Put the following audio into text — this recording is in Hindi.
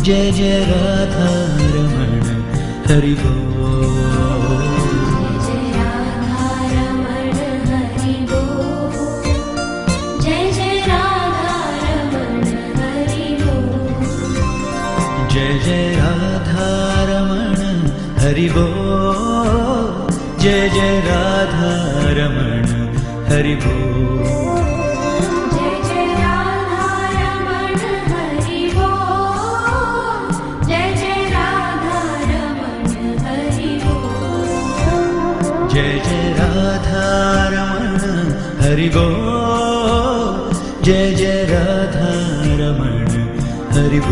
जय जय राधा रमण हरि बोल। जय राधा रमण हरि बोल। जय जय राधा रमण हरि बोल। जय जय राधा रमण हरि बोल। जय जय राधा रमण हरि बोल। जय जय राधा रमण हरि बोल। जय जय राधा रमण हरि बोल।